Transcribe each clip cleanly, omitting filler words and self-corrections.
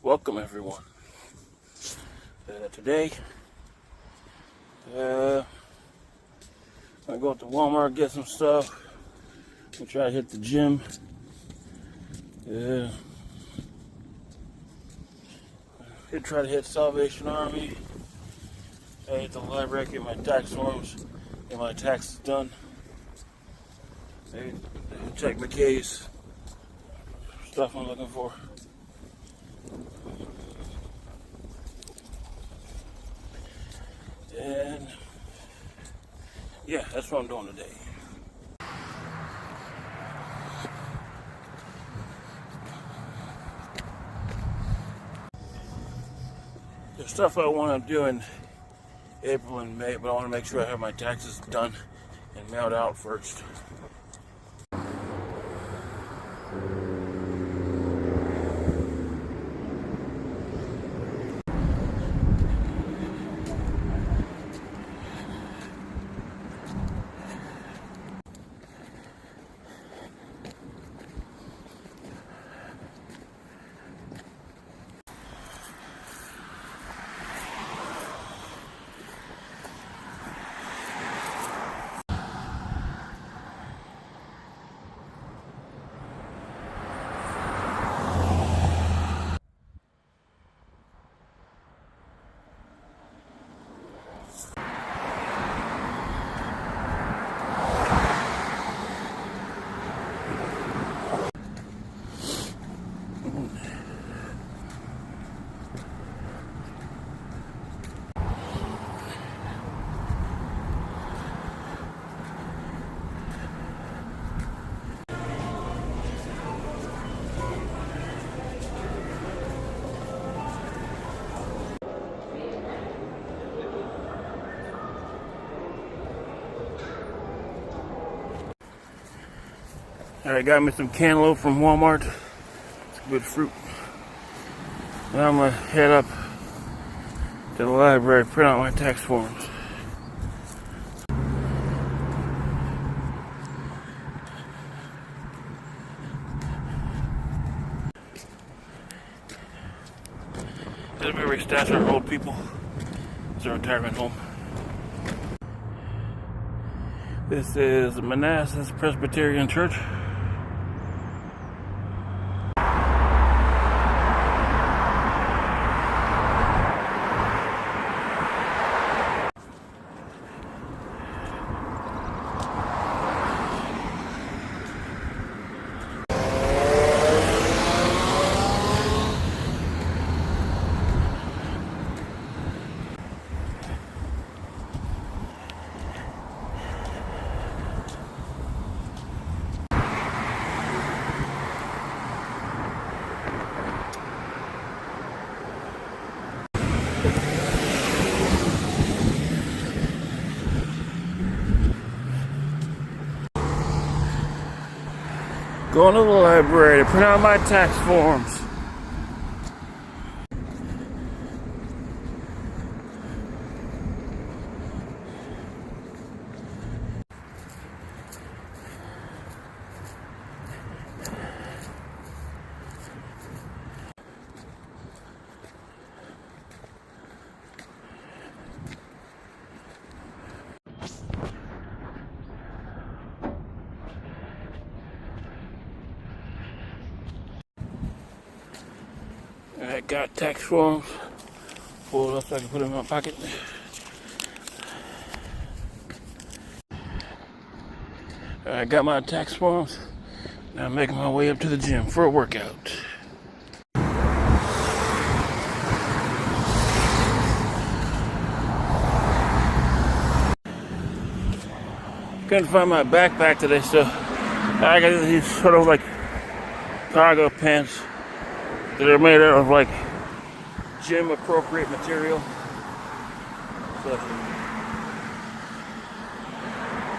Welcome everyone. Today, I'm gonna go to Walmart, get some stuff. I'm try to hit the gym. Try to hit Salvation Army. I hit the library, get my tax forms, get my taxes done. Check my case. Stuff I'm looking for. And yeah, that's what I'm doing today. There's stuff I want to do in April and May, but I want to make sure I have my taxes done and mailed out first. Alright, got me some cantaloupe from Walmart. It's good fruit. Now I'm gonna head up to the library, print out my tax forms. This is where we stash our old people. It's a retirement home. This is Manassas Presbyterian Church. Going to the library to print out my tax forms. I got tax forms pulled up so I can put them in my pocket. I got my tax forms. Now I'm making my way up to the gym for a workout. Couldn't find my backpack today, so I got these sort of like cargo pants that are made out of like gym appropriate material. So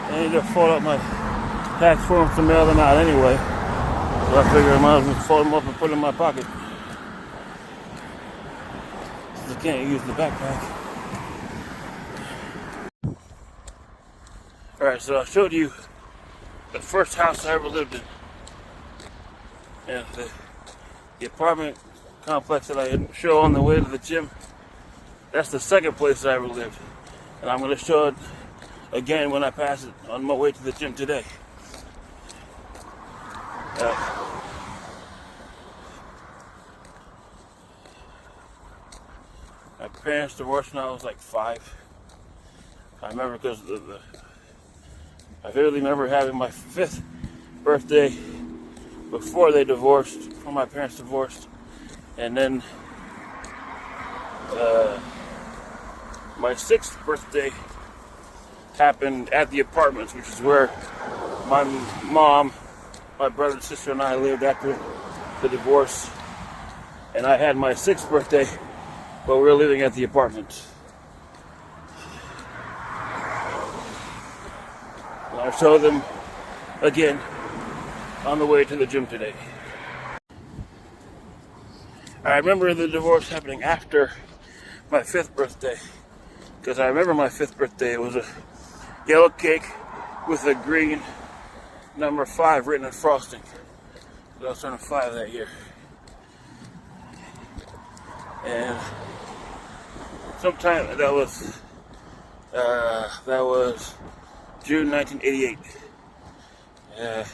I need to fold up my tax forms to mail them out anyway. So I figured I might as well fold them up and put them in my pocket. Since I can't use the backpack. Alright, so I showed you the first house I ever lived in. And the apartment complex that I didn't show on the way to the gym, that's the second place I ever lived. And I'm going to show it again when I pass it on my way to the gym today. My parents divorced when I was like 5. I remember because I vividly remember having my 5th birthday before they divorced, before my parents divorced, and then my 6th birthday happened at the apartments, which is where my mom, my brother and sister and I lived after the divorce. And I had my 6th birthday, but we were living at the apartments. And I'll show them again on the way to the gym today. I remember the divorce happening after my 5th birthday, because I remember my 5th birthday, it was a yellow cake with a green number 5 written in frosting. I was turning 5 that year. And sometime that was June 1988.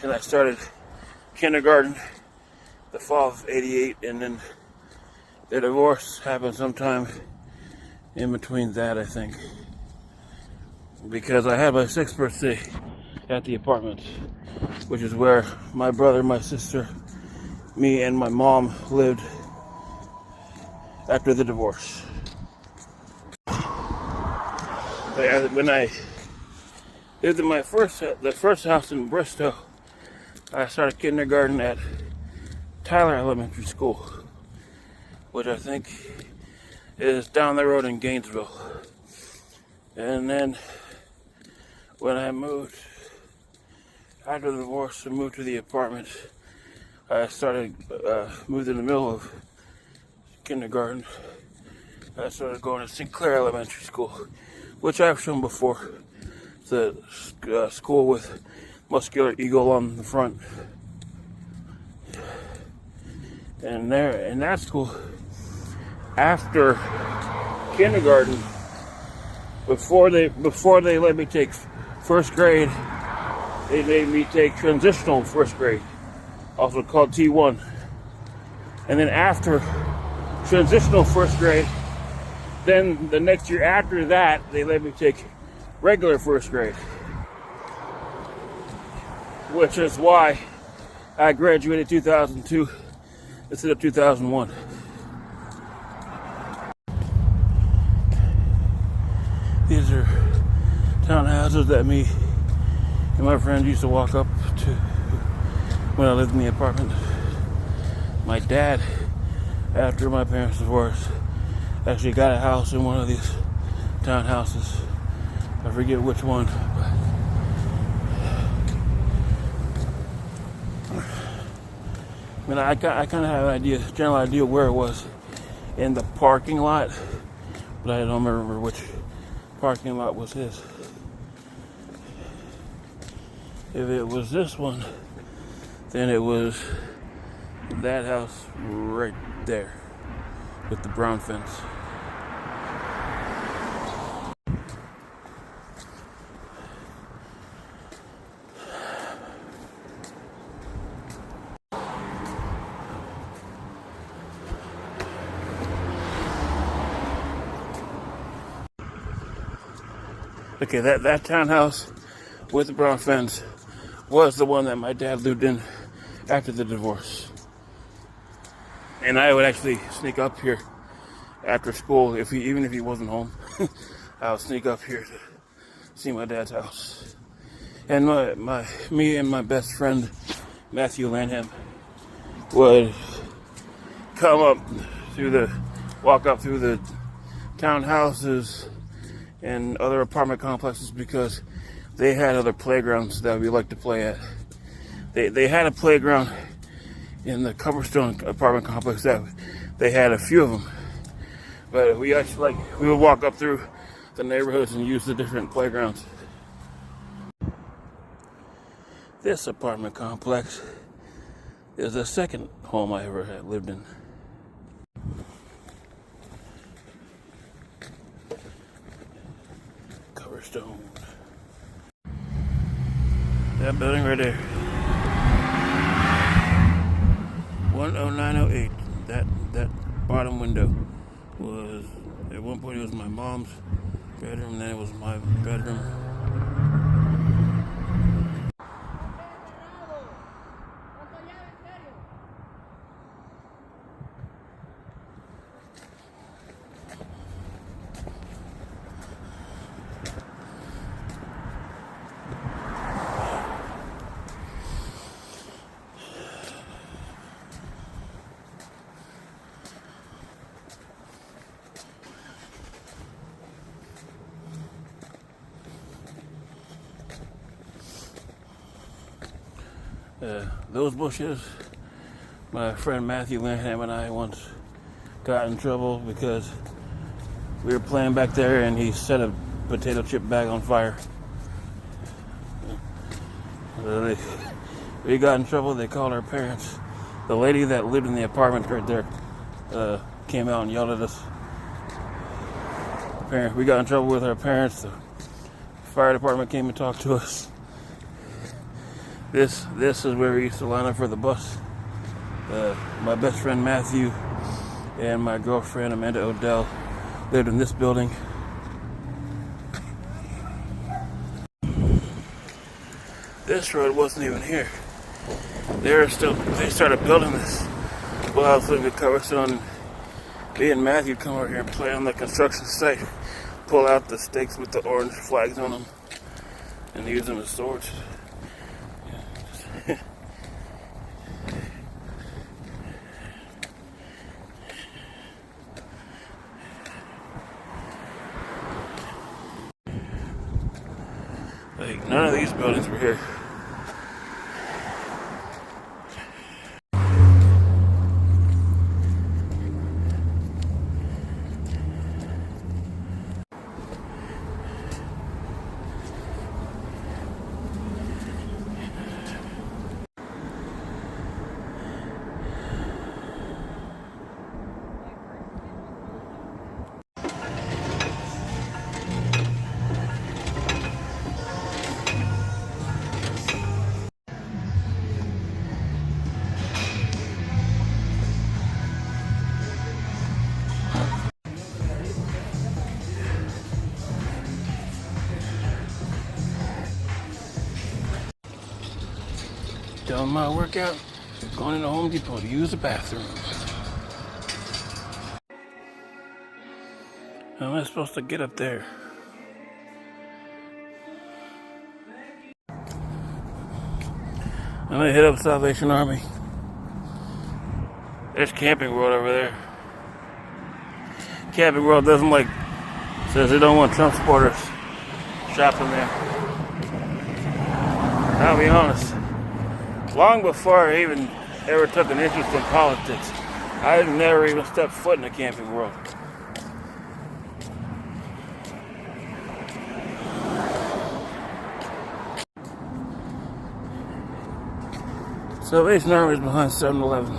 And I started kindergarten the fall of '88, and then the divorce happened sometime in between that, I think, because I had my 6th birthday at the apartments, which is where my brother, my sister, me, and my mom lived after the divorce. When I lived in the first house in Bristow, I started kindergarten at Tyler Elementary School, which I think is down the road in Gainesville. And then when I moved after the divorce and moved to the apartment, I moved in the middle of kindergarten. I started going to St. Clair Elementary School, which I've shown before. It's a school with muscular eagle on the front. And there, in that school, after kindergarten, before they let me take 1st grade, they made me take transitional 1st grade, also called T1. And then after transitional 1st grade, then the next year after that, they let me take regular 1st grade, which is why I graduated 2002 instead of 2001. These are townhouses that me and my friends used to walk up to when I lived in the apartment. My dad, after my parents' divorce, actually got a house in one of these townhouses. I forget which one, but I kind of have an general idea where it was in the parking lot, but I don't remember which parking lot was his. If it was this one, then it was that house right there with the brown fence. Okay, that townhouse with the brown fence was the one that my dad lived in after the divorce. And I would actually sneak up here after school, even if he wasn't home. I would sneak up here to see my dad's house. And me and my best friend Matthew Lanham would walk up through the townhouses and other apartment complexes, because they had other playgrounds that we liked to play at. They had a playground in the Coverstone apartment complex that they had a few of them, but we would walk up through the neighborhoods and use the different playgrounds. This apartment complex is the second home I ever had lived in. Stone. That building right there. 10908. That bottom window was, at one point it was my mom's bedroom, then it was my bedroom. Those bushes, my friend Matthew Lanham and I once got in trouble because we were playing back there and he set a potato chip bag on fire. We got in trouble. They called our parents. The lady that lived in the apartment right there came out and yelled at us. We got in trouble with our parents. The fire department came and talked to us. This is where we used to line up for the bus. My best friend Matthew and my girlfriend Amanda Odell lived in this building. This road wasn't even here. They started building this while I was living at Coverstone. Me and Matthew come over here and play on the construction site, pull out the stakes with the orange flags on them, and use them as swords. Like, none of these buildings were here. Done my workout, going into Home Depot to use the bathroom. How am I supposed to get up there? I'm gonna hit up Salvation Army. There's Camping World over there. Camping World says they don't want Trump supporters shopping there. I'll be honest. Long before I even ever took an interest in politics, I never even stepped foot in a Camping World. Salvation Army is behind 7-Eleven.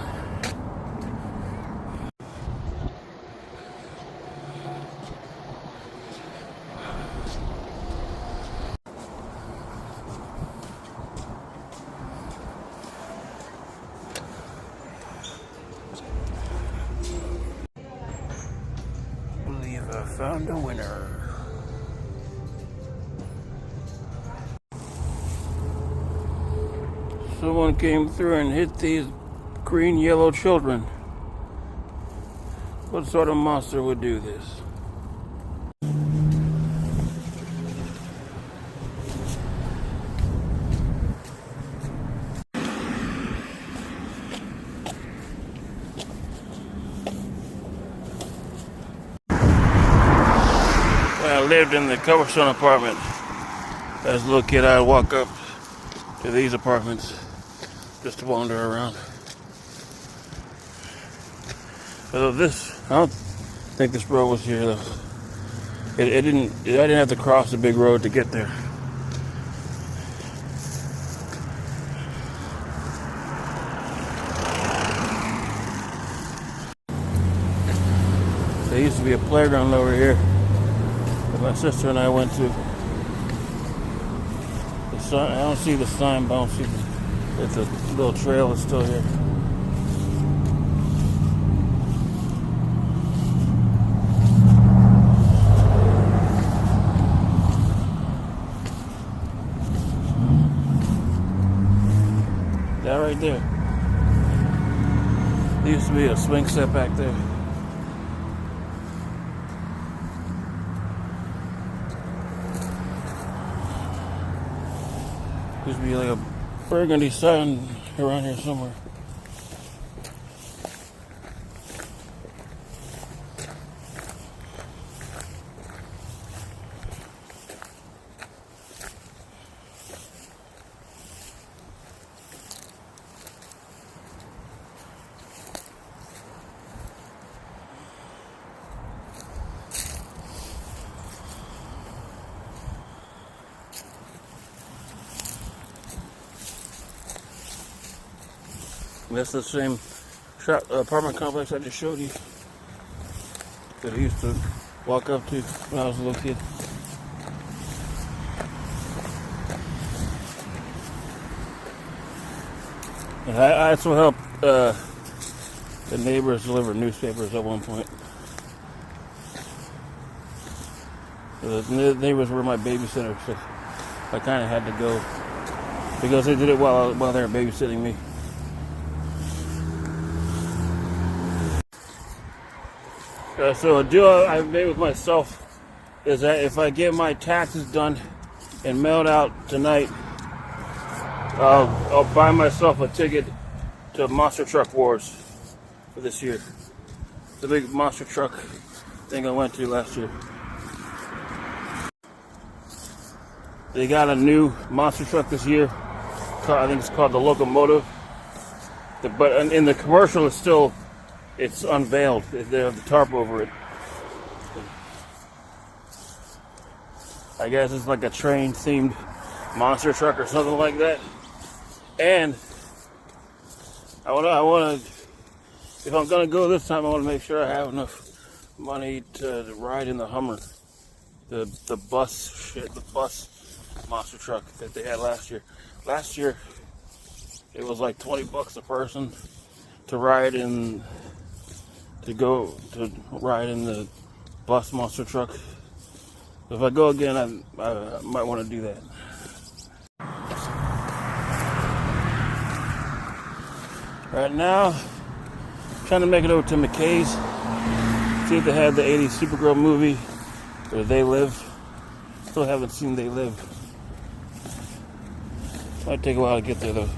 I found a winner. Someone came through and hit these green yellow children. What sort of monster would do this? When I lived in the Coverstone apartment, as a little kid, I'd walk up to these apartments just to wander around. Although I don't think this road was here though. I didn't have to cross the big road to get there. There used to be a playground over here that my sister and I went to. sign. I don't see the sign, but I don't see if the little trail is still here. That right there. There used to be a swing set back there. Used to be like a burgundy sign around here somewhere. That's the same apartment complex I just showed you that I used to walk up to when I was a little kid. And I also helped the neighbors deliver newspapers at one point. The neighbors were my babysitters, so I kind of had to go because they did it while they were babysitting me. So a deal I've made with myself is that if I get my taxes done and mailed out tonight, I'll buy myself a ticket to Monster Truck Wars for this year. The big monster truck thing I went to last year. They got a new monster truck this year. I think it's called the Locomotive. But in the commercial, it's unveiled. They have the tarp over it. I guess it's like a train-themed monster truck or something like that. And I want to. If I'm gonna go this time, I want to make sure I have enough money to ride in the Hummer, the bus monster truck that they had last year. Last year, it was like $20 a person to ride in. To ride in the bus monster truck. If I go again, I might want to do that. Right now, trying to make it over to McKay's. See if they had the 80s Supergirl movie, or They Live. Still haven't seen They Live. Might take a while to get there though.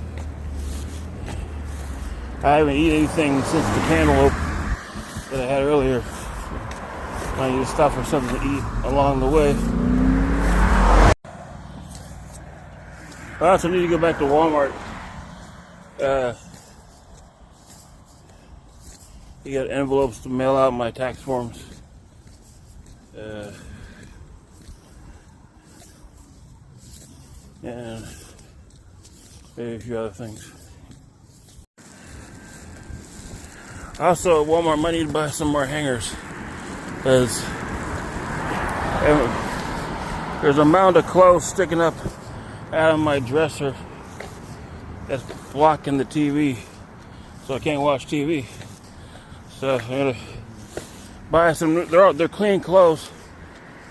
I haven't eaten anything since the cantaloupe that I had earlier. I need to stop for something to eat along the way. I also need to go back to Walmart. You got envelopes to mail out my tax forms. And maybe a few other things. Also at Walmart, I might need to buy some more hangers, because there's a mound of clothes sticking up out of my dresser that's blocking the TV, so I can't watch TV. So I'm gonna buy some. They're clean clothes.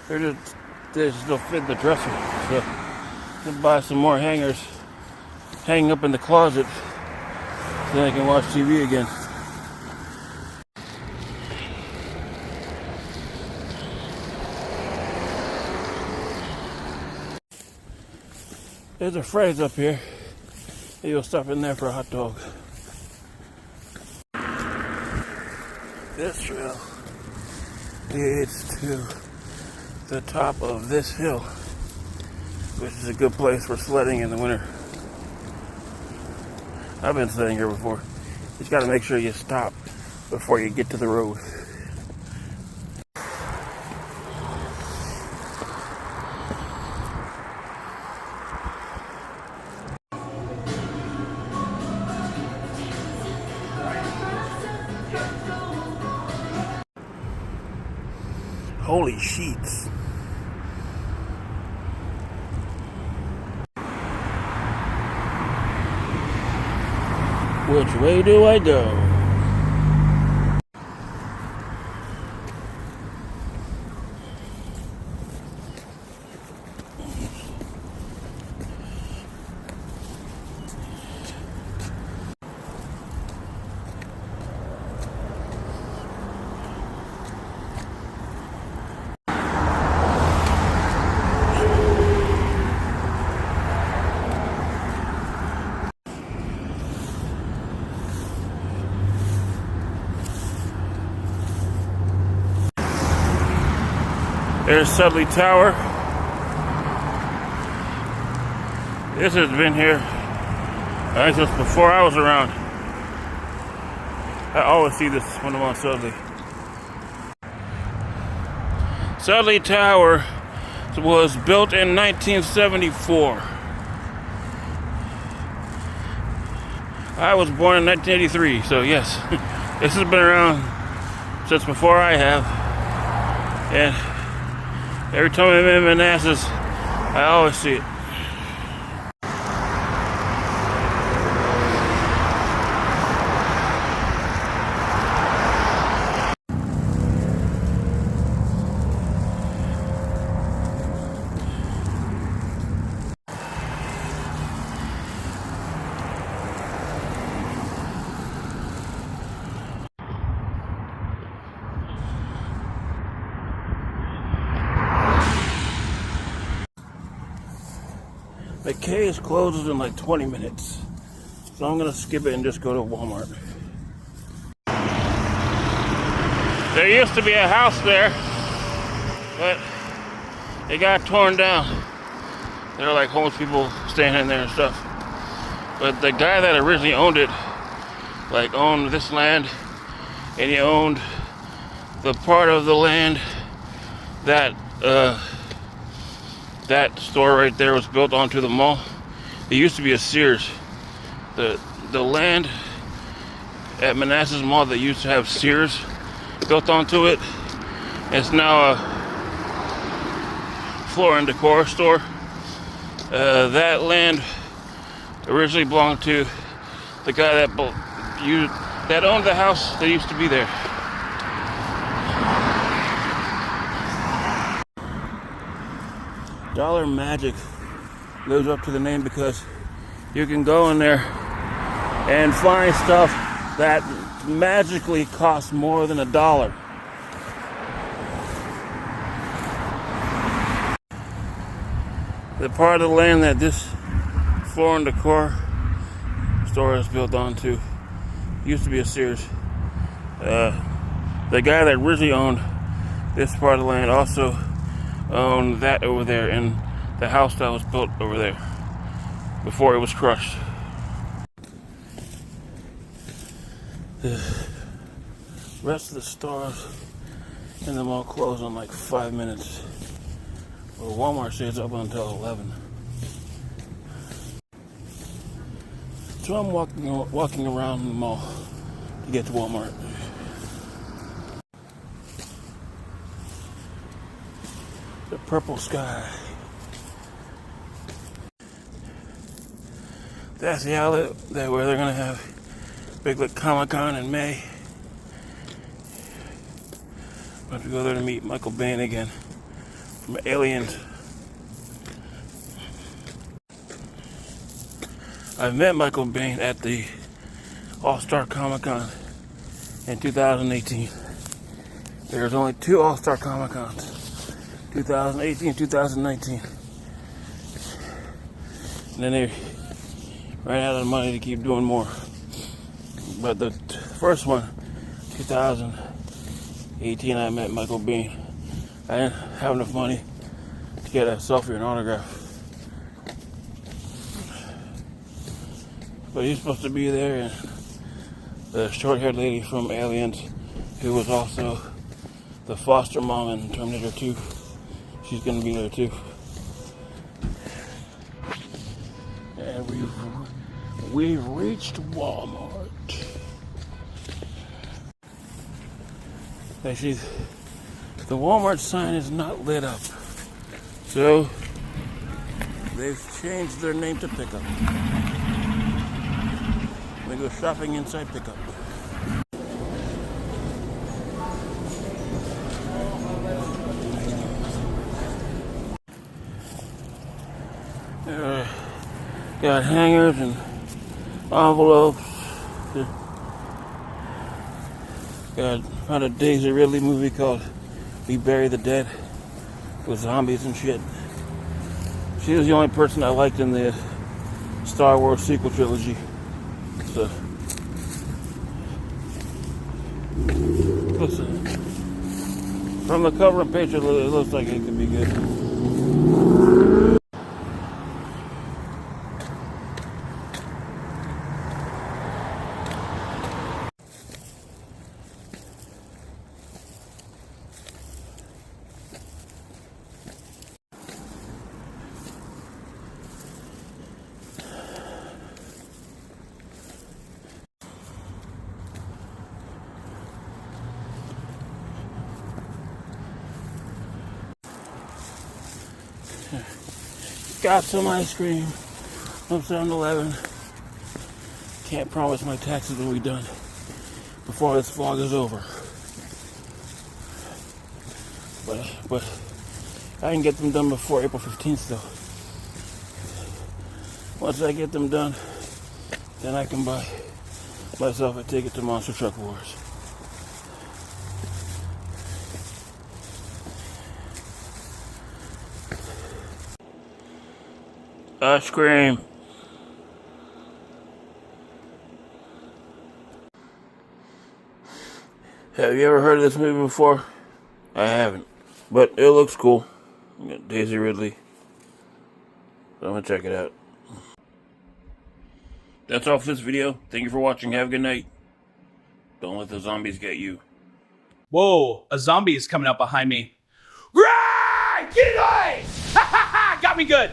They just don't fit the dresser. So I'm gonna buy some more hangers, hang up in the closet, so then I can watch TV again. There's a Freddy's up here. Maybe we'll stop in there for a hot dog. This trail leads to the top of this hill, which is a good place for sledding in the winter. I've been sledding here before. You just gotta make sure you stop before you get to the road. Holy sheets. Which way do I go? There's Sudley Tower. This has been here, I think, since before I was around. I always see this when I'm on Sudley. Sudley Tower was built in 1974. I was born in 1983, so yes, this has been around since before I have. And every time I'm in Manassas, I always see it. McKay's closes in like 20 minutes. So I'm gonna skip it and just go to Walmart. There used to be a house there, but it got torn down. There were like homeless people staying in there and stuff. But the guy that originally owned it, like owned this land, and he owned the part of the land that that store right there was built onto the mall. It used to be a Sears. The land at Manassas Mall that used to have Sears built onto it, it's now a floor and decor store. That land originally belonged to the guy that owned the house that used to be there. Dollar Magic lives up to the name because you can go in there and find stuff that magically costs more than $1. The part of the land that this floor and decor store is built onto used to be a Sears. The guy that originally owned this part of the land also owned that over there and the house that was built over there before it was crushed. The rest of the stores in the mall close in like 5 minutes. Well, Walmart stays up until 11. So I'm walking around the mall to get to Walmart. The purple sky. That's the outlet where they're gonna have Big Lick Comic-Con in May. I'm about to go there to meet Michael Biehn again from Aliens. I met Michael Biehn at the All-Star Comic-Con in 2018. There's only 2 All-Star Comic-Cons. 2018 and 2019. And then they ran out of money to keep doing more. But the first one, 2018, I met Michael Biehn. I didn't have enough money to get a selfie or an autograph. But he's supposed to be there, and the short-haired lady from Aliens, who was also the foster mom in Terminator 2, she's gonna be there too. And we've reached Walmart. Actually, the Walmart sign is not lit up, so they've changed their name to Pickup. gonna go shopping inside pickup. Got hangers and envelopes. Found a Daisy Ridley movie called We Bury the Dead with zombies and shit. She was the only person I liked in the Star Wars sequel trilogy. So, listen, from the cover and picture, it looks like it could be good. Got some ice cream from 7-Eleven. Can't promise my taxes will be done before this vlog is over. But I can get them done before April 15th though. Once I get them done, then I can buy myself a ticket to Monster Truck Wars. Ice cream. Have you ever heard of this movie before? I haven't, but it looks cool. Got Daisy Ridley. So I'm gonna check it out. That's all for this video. Thank you for watching. Have a good night. Don't let the zombies get you. Whoa, a zombie is coming up behind me. Right! Get away! Ha ha ha! Got me good.